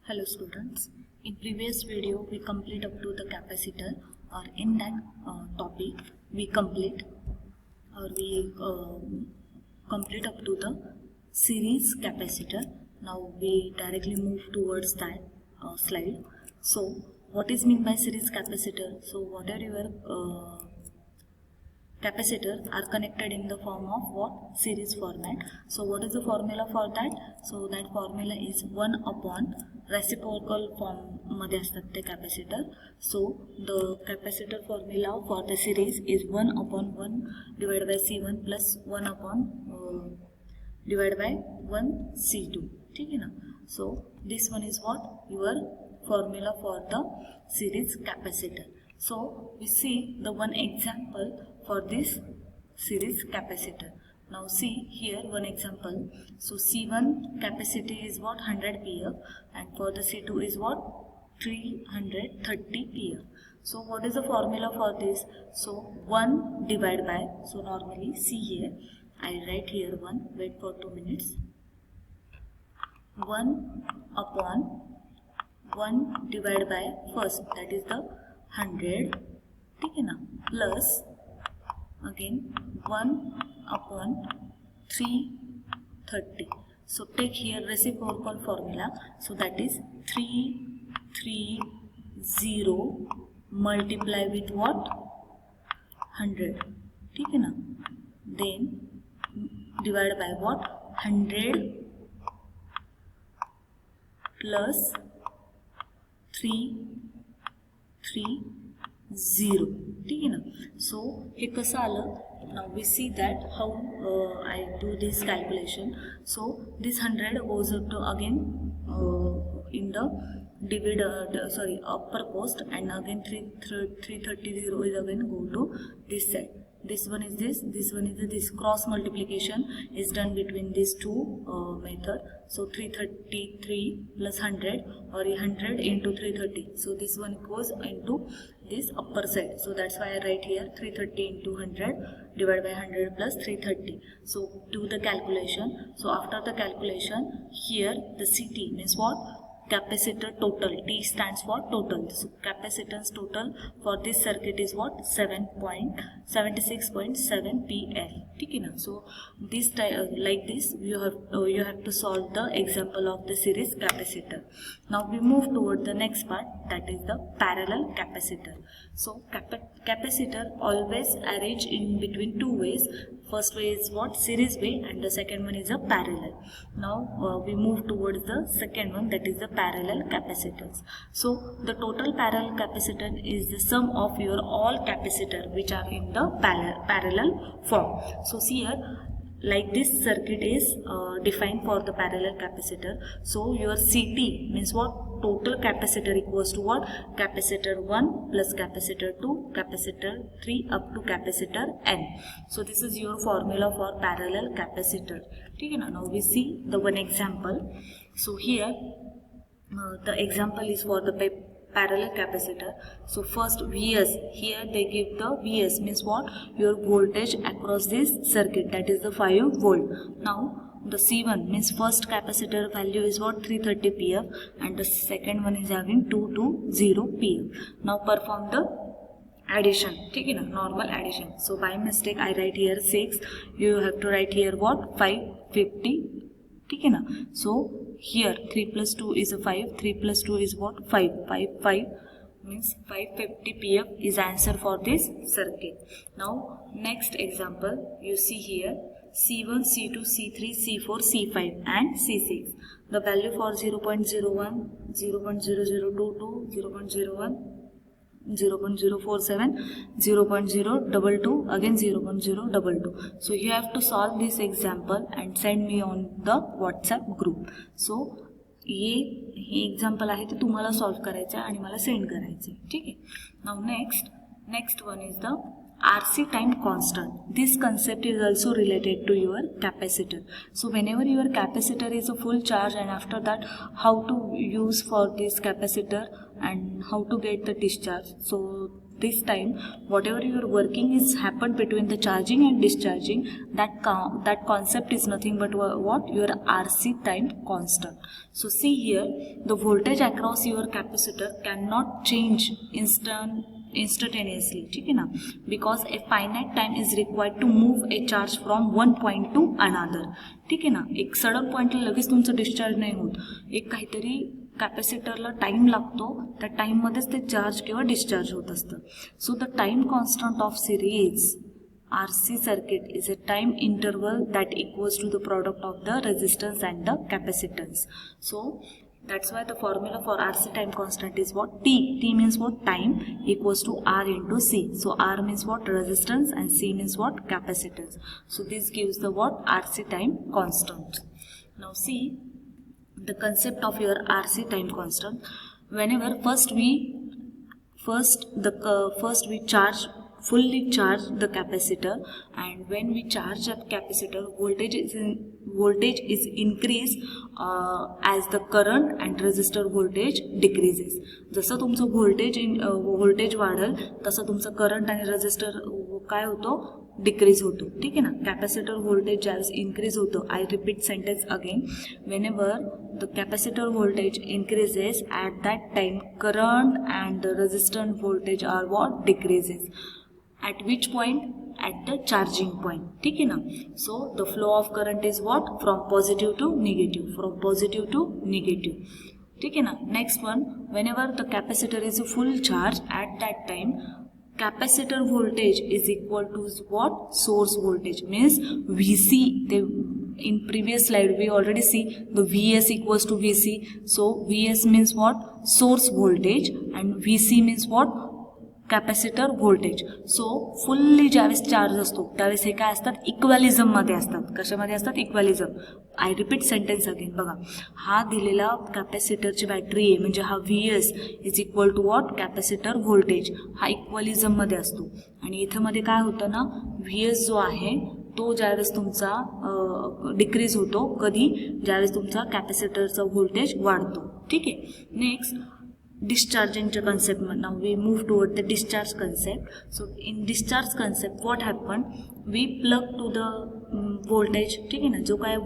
Hello students, in previous video we complete up to the capacitor, or in that topic we complete up to the series capacitor. Now we directly move towards that slide. So what is meant by series capacitor? So whatever your capacitors are connected in the form of what? Series format. So what is the formula for that? So that formula is 1 upon reciprocal form मध्ये असतात ते capacitor. So the capacitor formula for the series is 1 upon 1 divided by C1 plus 1 upon divided by 1 C2. ठीक है ना? So this one is what? Your formula for the series capacitor. So we see the one example for this series capacitor. Now see here one example. So C1 capacity is what? 100 pf, and for the C2 is what? 330 pf. So what is the formula for this? So 1 divided by, so normally see here, I write here 1, wait for 2 minutes. 1 upon 1 divided by first, that is the 100, ठीक है ना, plus again 1 upon 330. So take here reciprocal formula. So that is 330 multiply with what? 100. ठीक है ना? Then divide by what? 100 plus 330. ठीक है ना? So हे कसं आलं? Now we see that how I do this calculation. So this 100 goes up to again in the upper post, and again 330 is again go to this side. This one is this one is this. Cross multiplication is done between these two method. So 333 plus 100, or 100 into 330. So this one goes into this upper side. So that's why I write here 330 into 100 divided by 100 plus 330. So do the calculation. So after the calculation, here the CT means what? Capacitor total. T stands for total. So capacitance total for this circuit is what? 76.7 PL. ठीक है ना? So this like this you have to solve the example of the series capacitor. Now we move toward the next part, that is the parallel capacitor. So capacitor always arrange in between two ways. First way is what? Series way, and the second one is a parallel. Now we move towards the second one, that is the parallel capacitors. So the total parallel capacitor is the sum of your all capacitor which are in the parallel form. So see here, like this circuit is defined for the parallel capacitor. So your CT means what? Total capacitor equals to what? Capacitor 1 plus capacitor 2, capacitor 3 up to capacitor n. So this is your formula for parallel capacitor. ठीक है ना? Now we see the one example. So here the example is for the parallel capacitor. So first Vs, here they give the Vs means what? Your voltage across this circuit, that is the 5 volt. Now the C1 means first capacitor value is what? 330 pf, and the second one is having 220 pf. Now perform the addition. ठीक है ना? Normal addition. So by mistake I write here 6. You have to write here what? 550. ठीक है ना? So here 3 plus 2 is a 5. 3 plus 2 is what? 5. 5 means 550 pf is answer for this circuit. Now next example, you see here C1, C2, C3, C4, C5 and C6. The value for 0.01, 0.0022, 0.01, 0.047, 0.022, again 0.022. So you have to solve this example and send me on the WhatsApp group. So hey example आहे ते तुम्हाला solve करायचं आहे आणि मला send करायचं आहे. ठीक आहे? Now next one is the RC time constant. This concept is also related to your capacitor. So whenever your capacitor is a full charge, and after that how to use for this capacitor and how to get the discharge. So this time whatever your working is happened between the charging and discharging, that concept is nothing but what? Your RC time constant. So see here, the voltage across your capacitor cannot change instantaneously, ठीक है ना, because a finite time is required to move a charge from one point to another, ठीक है ना. एक sudden पॉइंटला लगेच तुमचं डिस्चार्ज नाही होत, एक काहीतरी कॅपॅसिटरला टाइम लागतो, त्या टाइममध्येच ते चार्ज किंवा डिस्चार्ज होत असतं. So the time constant of series RC circuit is a time interval that equals to the product of the resistance and the capacitance. So that's why the formula for RC time constant is what? T. T means what? Time equals to R into C. So R means what? Resistance, and C means what? Capacitance. So this gives the what? RC time constant. Now see the concept of your RC time constant. Whenever first we fully charge the capacitor, and when we charge that capacitor, voltage is increased as the current and resistor voltage decreases. जसं तुमचं voltage वाढेल तसं तुमचं current आणि resistor काय होतो? Decrease होतो, ठीक आहे ना. कॅपॅसिटर व्होल्टेज ज्यावेळेस इन्क्रीज होतं, आय repeat sentence again, whenever the capacitor voltage increases, at that time current and the resistant voltage are what? Decreases. At which point? At the charging point, ठीक है ना. So the flow of current is what? From positive to negative, from positive to negative, ठीक है ना. Next one, whenever the capacitor is full charge, at that time capacitor voltage is equal to what? Source voltage, means VC. In previous slide we already see the VS equals to VC. So VS means what? Source voltage, and VC means what? Capacitor voltage. So fully ज्यावेळेस charge असतो त्यावेळेस हे काय असतात? इक्वॅलिझममध्ये असतात. कशामध्ये असतात? इक्वॅलिझम. I repeat sentence again. बघा, हा दिलेला कॅपॅसिटरची बॅटरी आहे, म्हणजे हा VS is equal to what? Capacitor voltage. हा इक्वॅलिझममध्ये असतो, आणि इथं मध्ये काय होतं ना, VS जो आहे तो ज्यावेळेस तुमचा डिक्रीज होतो, कधी? ज्यावेळेस तुमचा कॅपॅसिटरचा व्होल्टेज वाढतो, ठीक आहे. Next, discharging concept. Now we move toward the discharge concept. So in discharge concept what happened? We plug to the voltage, ठीक है ना, जो काय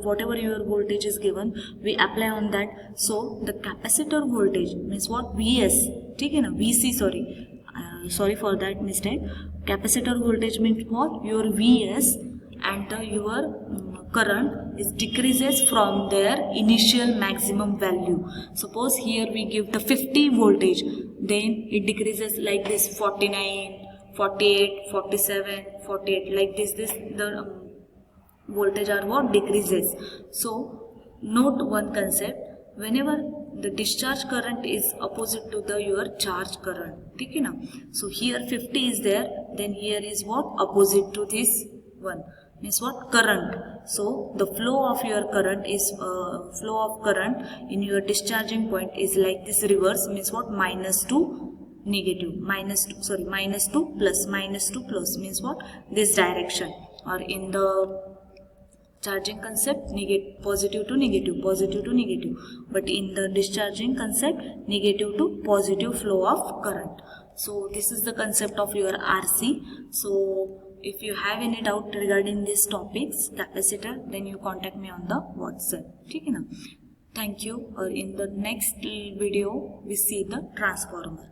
whatever your voltage is given, we apply on that. So the capacitor voltage means what? VS, ठीक है ना. VC, sorry for that mistake. Capacitor voltage means what? Your VS, and your current is decreases from their initial maximum value. Suppose here we give the 50 voltage, then it decreases like this, 49, 48, 47, 48, like this the voltage are what? Decreases. So note one concept, whenever the discharge current is opposite to your charge current, ठीक है ना. So here 50 is there, then here is what? Opposite to this one, means what? Current. So the flow of your current is in your discharging point is like this, reverse, means what? Minus to negative, minus to plus, minus to plus, means what? This direction. Or in the charging concept, positive to negative, positive to negative, but in the discharging concept, negative to positive flow of current. So this is the concept of your RC. So if you have any doubt regarding these topics, capacitor, then you contact me on the WhatsApp, ठीक है ना. Thank you. और in the next video we see the transformer.